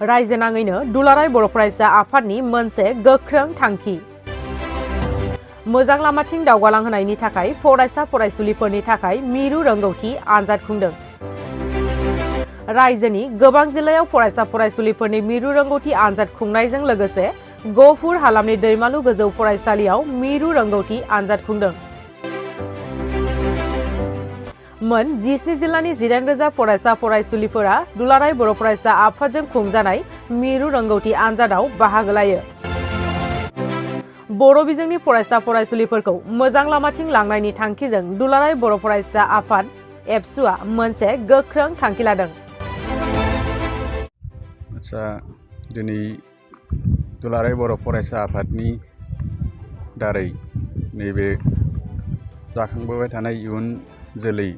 रायजो नाङैनो दुलाराय बर' फरायसा आफादनि मोनसे गोख्रों थांखि। मोजां लामाथिं दावगालांहोनायनि थाखाय फरायसा फरायसुलिफोरनि थाखाय मिरु रोंगौथि आनजाद खुंदों। रायजोनि गोबां जिल्लायाव फरायसा फरायसुलिफोरनि मिरु रोंगौथि आनजाद खुंनायजों लोगोसे गहपुर हालामनि दैमालु गोजौ फरायसालियाव मिरु रोंगौथि आनजाद खुंदों। मोन 17 जिल्लानि 19,000 फरायसा फरायसुलिफोरा दुलाराय बर' फरायसा आफादजों खुंजानाय मिरु रोंगौथि आनजादाव बाहागो लायो। बर' बिजोंनि फरायसा फरायसुलिफोरखौ मोजां लामाथिं लांनायनि थांखिजों दुलाराय बर' फरायसा आफाद एबसुआ मोनसे गोख्रों थांखि लादों। दिनै दुलाराय बर' फरायसा आफादनि दारै नैबे जाखांबोबाय थानाय इयुन जोलै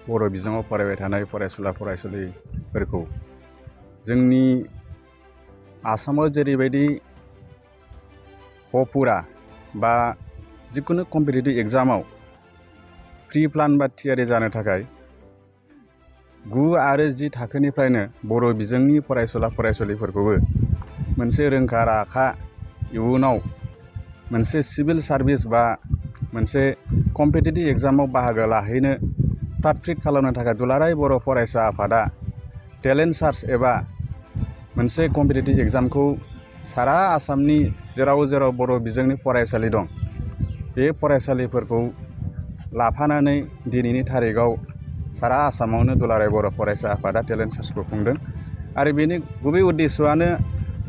बर' बिजोङाव फरायबाय थानाय फरायसुला फरायसुलिफोरखौ जोंनि आसामाव जेरैबायदि गहपुरा बा जिखुनु कम्पिटिटिभ एग्जामाव प्रि प्लान बा थियारि जानो थाखाय 9 आरो 10 थाखोनिफ्रायनो बर' बिजोंनि फरायसुला फरायसुलिफोरखौबो मोनसे रोंखा राखा इयुनाव मोनसे सिभिल सार्भिस बा मोनसे कम्पिटिटिभ एग्जामाव बाहागो लाहैनो फ्रात-फ्रित खालामनो थाखाय दुलाराय बर' फरायसा आफादा टेलेन्ट सार्च एबा मोनसे कम्पिटिटिभ एग्जामखौ सारा आसामनि जेराव जेराव बर' बिजोंनि फरायसालि दं बे फरायसालिफोरखौ लाफानानै दिनैनि थारिखआव सारा आसामावनो दुलाराय बर' फरायसा आफादा टेलेन्ट सार्चखौ खुंदों। आरो बेनि गुबै उद्देश्यआनो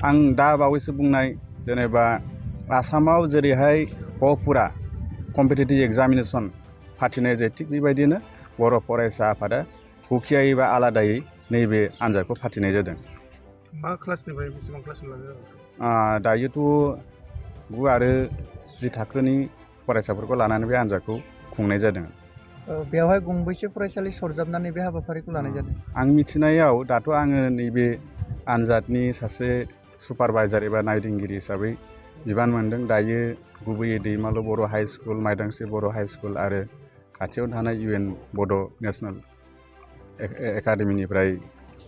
आं दा बावैसो बुंनाय जेनेबा आसामाव जेरैहाय गहपुरा कम्पिटिटिभ एग्जामिनेसन फाथिनाय जायो थिग बेबायदिनो बर' फरायसा आफादा हुकियायै बा आलादायै नैबे आनजादखौ फाथिनाय जादों। मा क्लासनिफ्राय बेसेबां क्लाससिम लादों? दायोथ' 9 आरो 10 थाखोनि फरायसाफोरखौ लानानै बे आनजादखौ खुंनाय जादों। बेवहाय गंबैसे फरायसालि सरजाबनानै बे हाबाफारिखौ लानाय जादों? आं मिथिनायाव दाथ' आङो नैबे आनजादनि सासे सुपारभाइजार एबा नायदिंगिरि हिसाबै बिबान मोनदों। दायो गुबैयै दैमालु बर' हाइ स्कुल, माइदांस्रि बर' हाइ स्कुल आरो खाथियाव थानाय UN बड' नेसनेल एकाडेमिनिफ्राय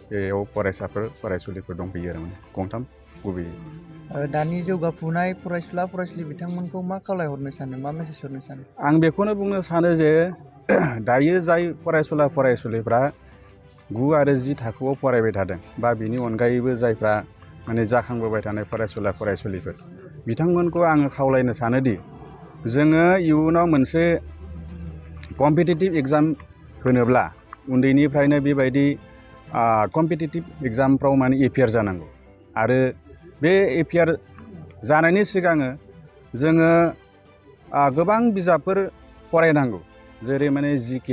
बेयाव फरायसुलिफोर दंफैयो आरो गंथाम गुबैयै। दानि जौगाफुनाय फरायसुला फरायसुलि बिथांमोनखौ मा खावलायहरनो सानो, मा मेसेज हरनो सानो? आं बेखौनो बुंनो सानो जे दायो जाय फरायसुला फरायसुलिफ्रा 9 आरो 10 थाखोआव फरायबाय थादों बा बिनि अनगायैबो जायफ्रा माने जाखांबोबाय थानाय फरायसुला फरायसुलिफोर बिथांमोनखौ आङो खावलायनो सानोदि जोङो इयुनाव मोनसे कम्पिटिटिभ एग्जाम होनोब्ला उन्दैनिफ्रायनो बेबायदि कम्पिटिटिभ एग्जामफ्राव माने एपियार जानांगौ। आरो बे एपियार जानायनि सिगाङो जोङो गोबां बिजाबफोर फरायनांगौ। जेरै माने GK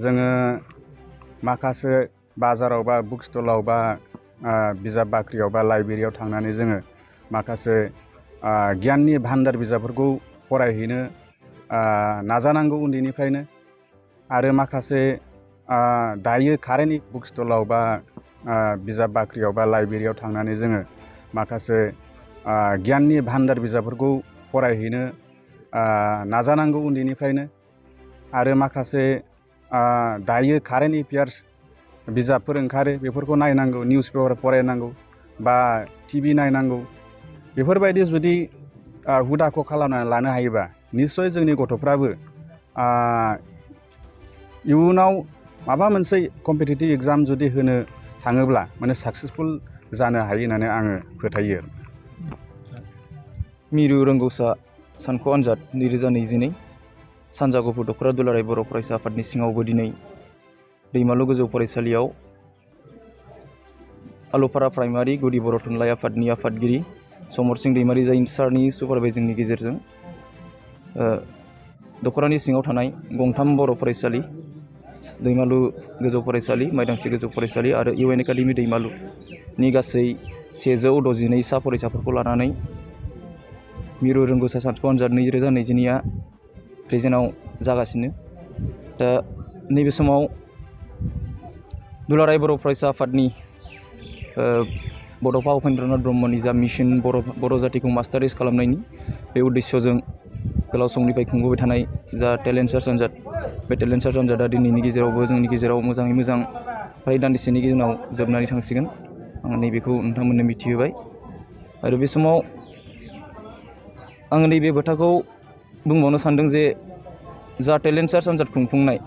जोङो माखासे बाजाराव बा बुक स्टलाव बा बिजाब बाख्रियाव बा लाइब्रेरियाव थांनानै जोङो माखासे गियाननि भान्डार बिजाबफोरखौ फरायहैनो नाजानांगौ उन्दैनिफ्रायनो। आरो माखासे दायो कारेन्ट बुक स्टलाव बा बिजाब बाख्रियाव बा लाइब्रेरियाव थांनानै जोङो माखासे गियाननि भान्डार बिजाबफोरखौ फरायहैनो नाजानांगौ उन्दैनिफ्रायनो। आरो माखासे दायो कारेन्ट एफेयार्स बिजाबफोर ओंखारो बेफोरखौ नायनांगौ, निउस पेपार फरायनांगौ बा TV नायनांगौ। बेफोरबायदि जुदि हुदाखौ खालामनानै लानो हायोबा निस्सय जोंनि गथ'फ्राबो इयुनाव माबा मोनसे कम्पिटिटिभ एग्जाम जुदि होनो थाङोब्ला माने साक्सेसफुल जानो हायो होननानै आङो फोथायो। मिरु रोंगौसा सानख' आनजाद 2022 सानजा गहपुर दख'रा दुलाराय बर' फरायसा आफादनि सिङावबो दिनै दैमालु गोजौ फरायसालियाव आलुफारा प्राइमारि गुदि बर' थुनलाइ आफादनि आफादगिरि समर सिं दैमारि जाय सारनि सुपारभाइजिंनि गेजेरजों दख'रानि सिङाव थानाय गंथाम बर' फरायसालि दैमालु गोजौ फरायसालि, माइदांस्रि गोजौ फरायसालि आरो UN एकाडेमि दैमालुनि गासै 169 सा फरायसाफोरखौ लानानै मिरु रोंगौसा सानख' आनजाद 2022आ प्रेजेन्टआव जागासिनो। दा नैबे समाव दुलाराय बर' फरायसा आफादनि बड'फा उपेन्द्रनाथ ब्रह्मनि जा मिशन बर' जातिखौ मास्टाराइज खालामनायनि बे उद्देश्यजों गोलाव समनिफ्राय खुंबोबाय थानाय जा टेलेन्ट सार्च आनजाद बे टेलेन्ट सार्च आनजादा दिनैनि गेजेरावबो जोंनि गेजेराव मोजाङै मोजां फ्राय दान्दिसेनि गेजेराव जोबनानै थांसिगोन। आं नैबेखौ नोंथांमोननो मिथिहोबाय आरो बे समाव आङो नैबे खोथाखौ बुंबावनो सानदों जे जा टेलेन्ट सार्च आनजाद खुंफुंनाय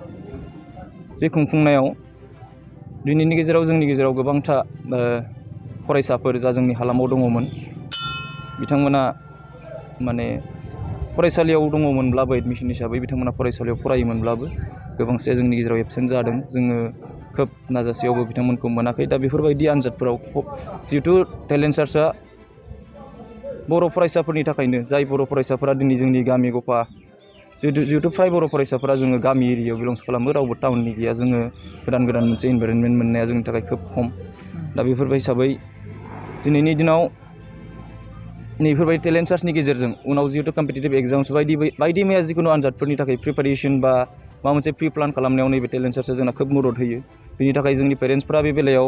बे खुंफुंनायाव दिनैनि गेजेराव जोंनि गेजेराव गोबांथा फरायसाफोर जा जोंनि हालामाव दङमोन बिथांमोना माने फरायसालियाव दङमोनब्लाबो एडमिसन हिसाबै बिथांमोना फरायसालियाव फरायोमोनब्लाबो गोबांसे जोंनि गेजेराव एबसेन्ट जादों जोङो खोब नाजासेयावबो बिथांमोनखौ मोनाखै दा बेफोरबायदि आनजादफोराव जिहेथु टेलेन्ट सार्चआ बर' फरायसाफोरनि थाखायनो जाय बर' फरायसाफोरा दिनै जोंनि गामि गफा जिहेतु फ्राय बर' फरायसाफोरा जोङो गामि एरियायाव बिलंस खालामो रावबो टाउननि गैया जोङो गोदान मोनसे इनभाइरनमेन्ट मोननाया जोंनि थाखाय खोब खम दा बेफोर हिसाबै दिनैनि दिनाव नैफोरबायदि टेलेन्ट सार्चनि गेजेरजों उनाव जिहेतु कम्पिटिटिभ एग्जाम्स बायदि मैया जिखुनु आनजादफोरनि थाखाय प्रिपारेसन बा माबा मोनसे प्रि प्लान खालामनायाव नैबे टेलेन्ट सार्चआ जोंना खोब मदद होयो बेनि थाखाय जोंनि पेरेन्टसफ्रा बे बेलायाव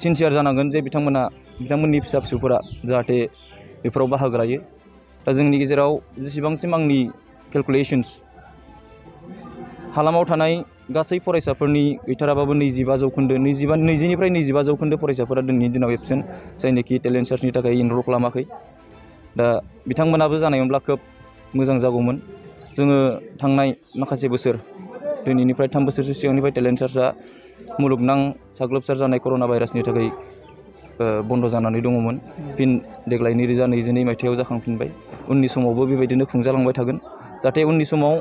सिनसियार जानांगोन जे बिथांमोननि फिसा फिसौफोरा जाहाथे बेफोराव बाहागो लायो दा जोंनि गेजेराव जेसेबांसिम आंनि केलकुलेशन्स हालामाव थानाय गासै फरायसाफोरनि गैथाराबाबो 20% फरायसाफोरा दिनैनि दिनाव एबसेन्ट जायनोखि टेलेन्ट सार्चनि थाखाय इनरल खालामाखै दा बिथांमोनाबो जानायमोनब्ला खोब मोजां जागौमोन जोङो थांनाय माखासे बोसोर दिनैनिफ्राय 3 बोसोरसो सिगांनिफ्राय टेलेन्ट सार्चआ मुलुगनां साग्लोबसार जानाय कर'ना भाइरासनि थाखाय बन्द' जानानै दङमोन फिन देग्लाय 2022 मायथाइयाव जाखांफिनबाय उननि समावबो बेबायदिनो खुंजालांबाय थागोन जाहाथे उननि समाव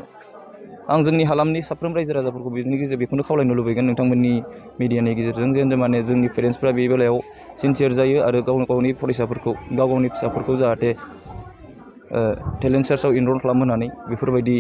आं जोंनि हालामनि साफ्रोम रायजो राजाफोरखौ बेनि गेजेरजों बेखौनो खावलायनो लुबैगोन नोंथांमोननि मिडियानि गेजेरजों जे माने जोंनि पेरेन्टसफ्रा बे बेलायाव सिनसियार जायो आरो गावनि फरायसाफोरखौ गावनि फिसाफोरखौ जाहाथे टेलेन्ट सार्चआव इनरल खालामहोनानै बेफोरबायदि